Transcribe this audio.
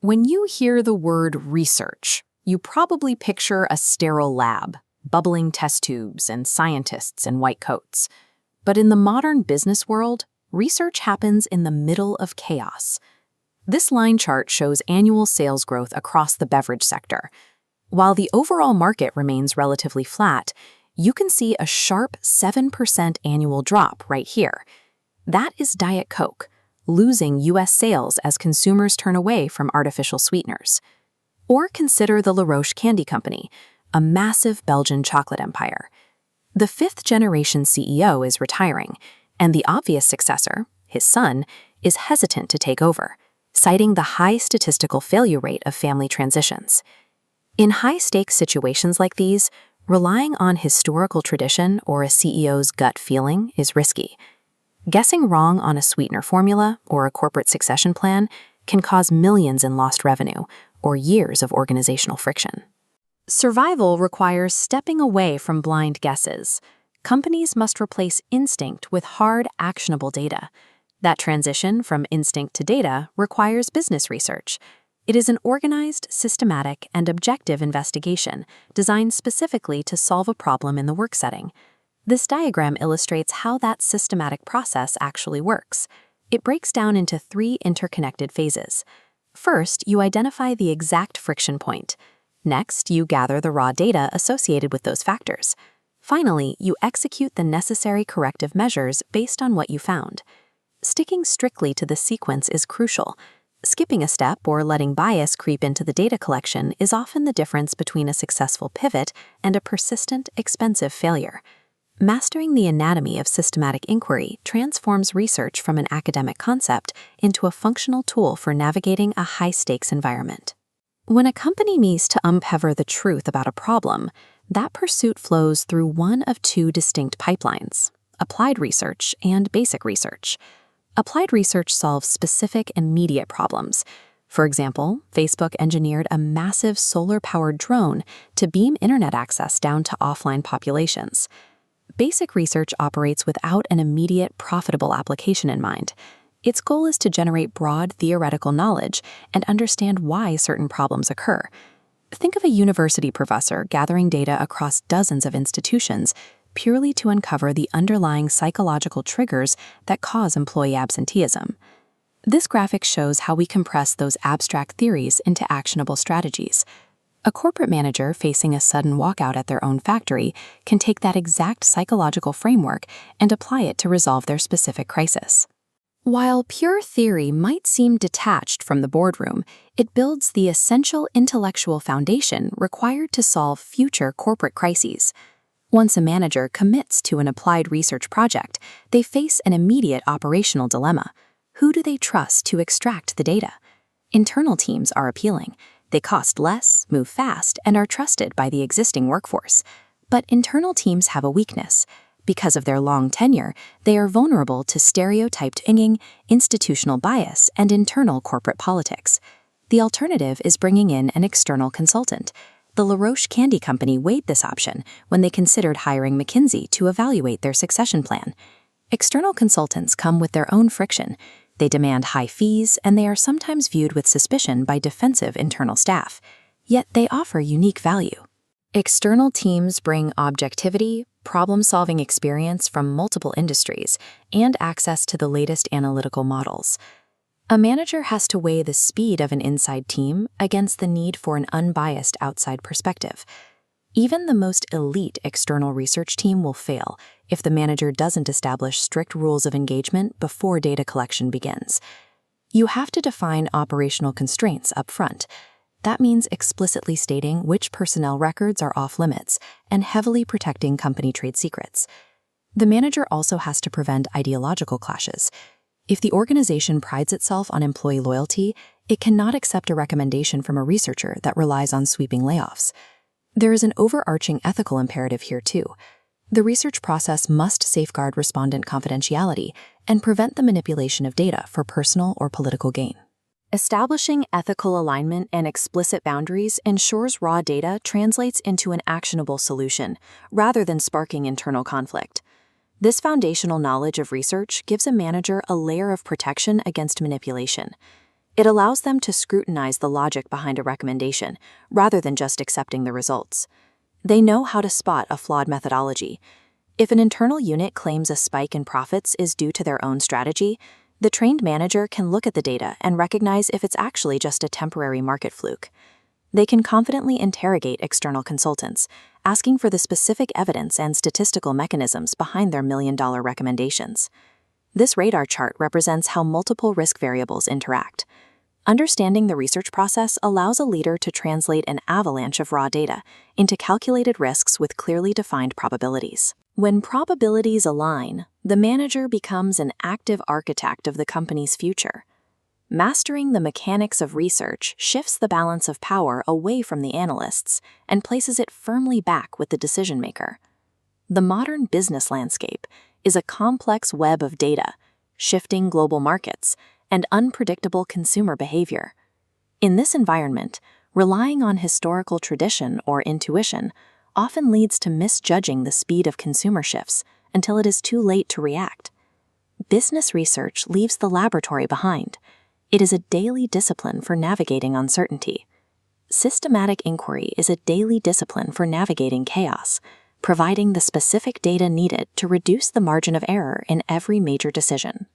When you hear the word research, you probably picture a sterile lab, bubbling test tubes, and scientists in white coats. But in the modern business world, research happens in the middle of chaos. This line chart shows annual sales growth across the beverage sector. While the overall market remains relatively flat, you can see a sharp 7% annual drop right here. That is Diet Coke, losing U.S. sales as consumers turn away from artificial sweeteners. Or consider the La Roche Candy Company, a massive Belgian chocolate empire. The fifth-generation CEO is retiring, and the obvious successor, his son, is hesitant to take over, citing the high statistical failure rate of family transitions. In high-stakes situations like these, relying on historical tradition or a CEO's gut feeling is risky. Guessing wrong on a sweetener formula or a corporate succession plan can cause millions in lost revenue or years of organizational friction. Survival requires stepping away from blind guesses. Companies must replace instinct with hard, actionable data. That transition from instinct to data requires business research. It is an organized, systematic, and objective investigation designed specifically to solve a problem in the work setting. This diagram illustrates how that systematic process actually works. It breaks down into 3 interconnected phases. First, you identify the exact friction point. Next, you gather the raw data associated with those factors. Finally, you execute the necessary corrective measures based on what you found. Sticking strictly to the sequence is crucial. Skipping a step or letting bias creep into the data collection is often the difference between a successful pivot and a persistent, expensive failure. Mastering the anatomy of systematic inquiry transforms research from an academic concept into a functional tool for navigating a high-stakes environment. When a company needs to uncover the truth about a problem, that pursuit flows through one of 2 distinct pipelines: applied research and basic research. Applied research solves specific, immediate problems. For example, Facebook engineered a massive solar-powered drone to beam internet access down to offline populations. Basic research operates without an immediate, profitable application in mind. Its goal is to generate broad theoretical knowledge and understand why certain problems occur. Think of a university professor gathering data across dozens of institutions purely to uncover the underlying psychological triggers that cause employee absenteeism. This graphic shows how we compress those abstract theories into actionable strategies. A corporate manager facing a sudden walkout at their own factory can take that exact psychological framework and apply it to resolve their specific crisis. While pure theory might seem detached from the boardroom, it builds the essential intellectual foundation required to solve future corporate crises. Once a manager commits to an applied research project, they face an immediate operational dilemma. Who do they trust to extract the data? Internal teams are appealing. They cost less, move fast, and are trusted by the existing workforce. But internal teams have a weakness. Because of their long tenure, they are vulnerable to stereotyped thinking, institutional bias, and internal corporate politics. The alternative is bringing in an external consultant. The La Roche Candy Company weighed this option when they considered hiring McKinsey to evaluate their succession plan. External consultants come with their own friction. They demand high fees, and they are sometimes viewed with suspicion by defensive internal staff. Yet they offer unique value. External teams bring objectivity, problem-solving experience from multiple industries, and access to the latest analytical models. A manager has to weigh the speed of an inside team against the need for an unbiased outside perspective. Even the most elite external research team will fail if the manager doesn't establish strict rules of engagement before data collection begins. You have to define operational constraints up front. That means explicitly stating which personnel records are off-limits and heavily protecting company trade secrets. The manager also has to prevent ideological clashes. If the organization prides itself on employee loyalty, it cannot accept a recommendation from a researcher that relies on sweeping layoffs. There is an overarching ethical imperative here too. The research process must safeguard respondent confidentiality and prevent the manipulation of data for personal or political gain. Establishing ethical alignment and explicit boundaries ensures raw data translates into an actionable solution, rather than sparking internal conflict. This foundational knowledge of research gives a manager a layer of protection against manipulation. It allows them to scrutinize the logic behind a recommendation, rather than just accepting the results. They know how to spot a flawed methodology. If an internal unit claims a spike in profits is due to their own strategy, the trained manager can look at the data and recognize if it's actually just a temporary market fluke. They can confidently interrogate external consultants, asking for the specific evidence and statistical mechanisms behind their million-dollar recommendations. This radar chart represents how multiple risk variables interact. Understanding the research process allows a leader to translate an avalanche of raw data into calculated risks with clearly defined probabilities. When probabilities align, the manager becomes an active architect of the company's future. Mastering the mechanics of research shifts the balance of power away from the analysts and places it firmly back with the decision-maker. The modern business landscape is a complex web of data, shifting global markets, and unpredictable consumer behavior. In this environment, relying on historical tradition or intuition often leads to misjudging the speed of consumer shifts until it is too late to react. Business research leaves the laboratory behind. It is a daily discipline for navigating uncertainty. Systematic inquiry is a daily discipline for navigating chaos, providing the specific data needed to reduce the margin of error in every major decision.